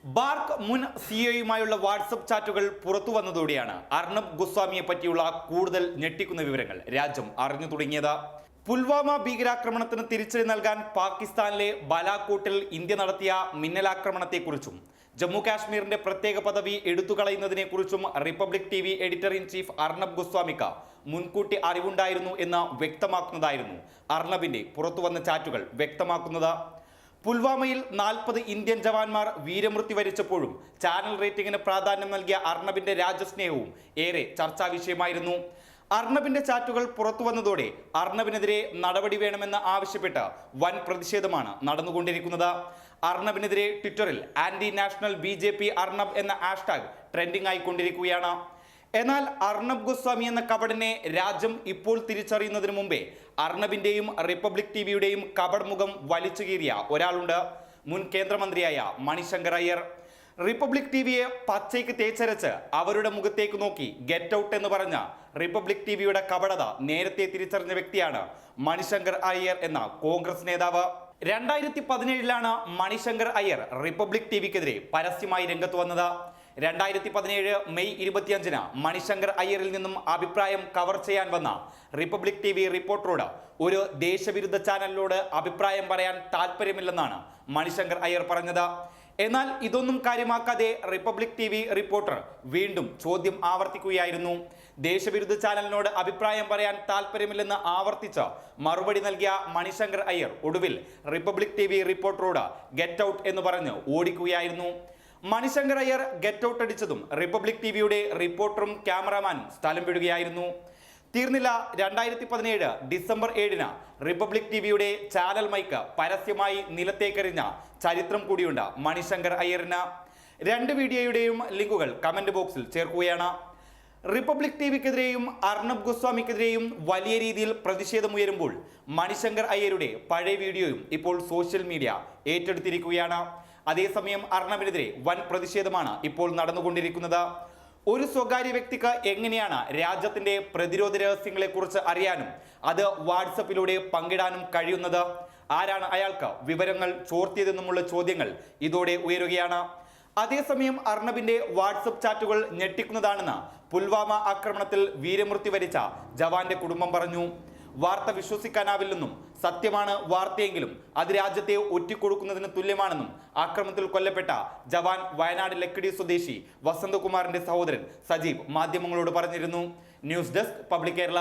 BARC മുൻ സിഇഒയുമായുള്ള WhatsApp ചാറ്റുകൾ പുറത്തു വന്നതോടെയാണ് അർണബ് ഗോസ്വാമിയെ പറ്റിയുള്ള കൂടുതൽ ഞെട്ടിക്കുന്ന വിവരങ്ങൾ രാജ്യം അറിഞ്ഞു തുടങ്ങിയത്. പുൽവാമ ഭീകരാക്രമണത്തിന് തിരിച്ചടി നൽകാൻ പാകിസ്ഥാനിലെ ബാലാകോട്ടിൽ ഇന്ത്യ നടത്തിയ മിന്നലാക്രമണത്തെക്കുറിച്ചും ജമ്മു കാശ്മീരിന്റെ പ്രത്യേക പദവി എടുത്തുകളയുന്നതിനെക്കുറിച്ചും Republic TV editor in chief Arnab ഗോസ്വാമിക്ക് മുൻകൂട്ടി അറിവുണ്ടായിരുന്നു എന്ന് വ്യക്തമാക്കുന്നതായിരുന്നു അർണബിന്റെ പുറത്തുവന്ന ചാറ്റുകൾ വ്യക്തമാക്കുന്നത്. പുൽവാമയിൽ 40 ഇന്ത്യൻ ജവാന്മാർ വീരമൃത്യു വരിച്ചപ്പോഴും ചാനൽ റേറ്റിംഗിന് പ്രാധാന്യം നൽകിയ അർണബിന്റെ രാജ്യസ്നേഹവും ഏറെ ചർച്ചാ വിഷയമായിരുന്നു. അർണബിന്റെ ചാറ്റുകൾ പുറത്തു വന്നതോടെ അർണബിനെതിരെ നടപടി വേണമെന്ന് ആവശ്യപ്പെട്ട് വൻ പ്രതിഷേധമാണ് നടന്നുകൊണ്ടിരിക്കുന്നത്. അർണബിനെതിരെ ട്വിറ്ററിൽ ആന്റി നാഷണൽ BJP അർണബ് എന്ന ഹാഷ്ടാഗ് ട്രെൻഡിംഗ് ആയിക്കൊണ്ടിരിക്കുകയാണ്. എന്നാൽ അർണബ് ഗോസ്വാമി എന്ന കപടനെ രാജ്യം ഇപ്പോൾ തിരിച്ചറിയുന്നതിന് മുമ്പേ അർണബിന്റെയും റിപ്പബ്ലിക് ടിവിയുടെയും കപട മുഖം വലിച്ചു കീറിയ ഒരാളുണ്ട്. മുൻ കേന്ദ്രമന്ത്രിയായ മണിശങ്കർ അയ്യർ. റിപ്പബ്ലിക് ടിവിയെ പച്ചയ്ക്ക് തേച്ചരച്ച് അവരുടെ മുഖത്തേക്ക് നോക്കി ഗെറ്റ് ഔട്ട് എന്ന് പറഞ്ഞ റിപ്പബ്ലിക് ടിവിയുടെ കപടത നേരത്തെ തിരിച്ചറിഞ്ഞ വ്യക്തിയാണ് മണിശങ്കർ അയ്യർ എന്ന കോൺഗ്രസ് നേതാവ്. 2017 മണിശങ്കർ അയ്യർ റിപ്പബ്ലിക് ടിവിക്കെതിരെ പരസ്യമായി രംഗത്ത് വന്നത്. 2017 മെയ് 25 മണിശങ്കർ അയ്യറിൽ നിന്നും അഭിപ്രായം കവർ ചെയ്യാൻ വന്ന റിപ്പബ്ലിക് ടിവി റിപ്പോർട്ടറോട് ഒരു ദേശവിരുദ്ധ ചാനലിനോട് അഭിപ്രായം പറയാൻ താല്പര്യമില്ലെന്നാണ് മണിശങ്കർ അയ്യർ പറഞ്ഞത്. എന്നാൽ ഇതൊന്നും കാര്യമാക്കാതെ റിപ്പബ്ലിക് ടിവി റിപ്പോർട്ടർ വീണ്ടും ചോദ്യം ആവർത്തിക്കുകയായിരുന്നു. ദേശവിരുദ്ധ ചാനലിനോട് അഭിപ്രായം പറയാൻ താല്പര്യമില്ലെന്ന് ആവർത്തിച്ച് മറുപടി നൽകിയ മണിശങ്കർ അയ്യർ ഒടുവിൽ റിപ്പബ്ലിക് ടിവി റിപ്പോർട്ടറോട് ഗെറ്റ് ഔട്ട് എന്ന് പറഞ്ഞ് ഓടിക്കുകയായിരുന്നു. മണിശങ്കർ അയ്യർ ഗെറ്റ് ഔട്ട് അടിച്ചതും റിപ്പബ്ലിക് ടിവിയുടെ റിപ്പോർട്ടറും ക്യാമറാമാനും സ്ഥലം വിടുകയായിരുന്നു. തീർന്നില്ല. 2017 ഡിസംബർ 7 റിപ്പബ്ലിക് ടിവിയുടെ ചാനൽ മൈക്ക് പരസ്യമായി നിലത്തേക്കെറിഞ്ഞ ചരിത്രം കൂടിയുണ്ട് മണിശങ്കർ അയ്യറിന്. 2 വീഡിയോയുടെയും ലിങ്കുകൾ കമന്റ് ബോക്സിൽ ചേർക്കുകയാണ്. റിപ്പബ്ലിക് ടിവിക്കെതിരെയും അർണബ് ഗോസ്വാമിക്കെതിരെയും വലിയ രീതിയിൽ പ്രതിഷേധമുയരുമ്പോൾ മണിശങ്കർ അയ്യരുടെ പഴയ വീഡിയോയും ഇപ്പോൾ സോഷ്യൽ മീഡിയ ഏറ്റെടുത്തിരിക്കുകയാണ്. അതേസമയം അർണബിനെതിരെ വൻ പ്രതിഷേധമാണ് ഇപ്പോൾ നടന്നുകൊണ്ടിരിക്കുന്നത്. ഒരു സ്വകാര്യ വ്യക്തിക്ക് എങ്ങനെയാണ് രാജ്യത്തിന്റെ പ്രതിരോധ രഹസ്യങ്ങളെ കുറിച്ച് അറിയാനും അത് വാട്സപ്പിലൂടെ പങ്കിടാനും കഴിയുന്നത്? ആരാണ് അയാൾക്ക് വിവരങ്ങൾ ചോർത്തിയതെന്നുമുള്ള ചോദ്യങ്ങൾ ഇതോടെ ഉയരുകയാണ്. അതേസമയം അർണബിന്റെ വാട്സപ്പ് ചാറ്റുകൾ ഞെട്ടിക്കുന്നതാണെന്ന് പുൽവാമ ആക്രമണത്തിൽ വീരമൃത്യു വരിച്ച ജവാന്റെ കുടുംബം പറഞ്ഞു. വാർത്ത വിശ്വസിക്കാനാവില്ലെന്നും സത്യമാണ് വാർത്തയെങ്കിലും അത് രാജ്യത്തെ ഒറ്റിക്കൊടുക്കുന്നതിന് തുല്യമാണെന്നും ആക്രമണത്തിൽ കൊല്ലപ്പെട്ട ജവാൻ വയനാട് ലക്കിടി സ്വദേശി വസന്തകുമാറിന്റെ സഹോദരൻ സജീവ് മാധ്യമങ്ങളോട് പറഞ്ഞിരുന്നു. News desk public Kerala.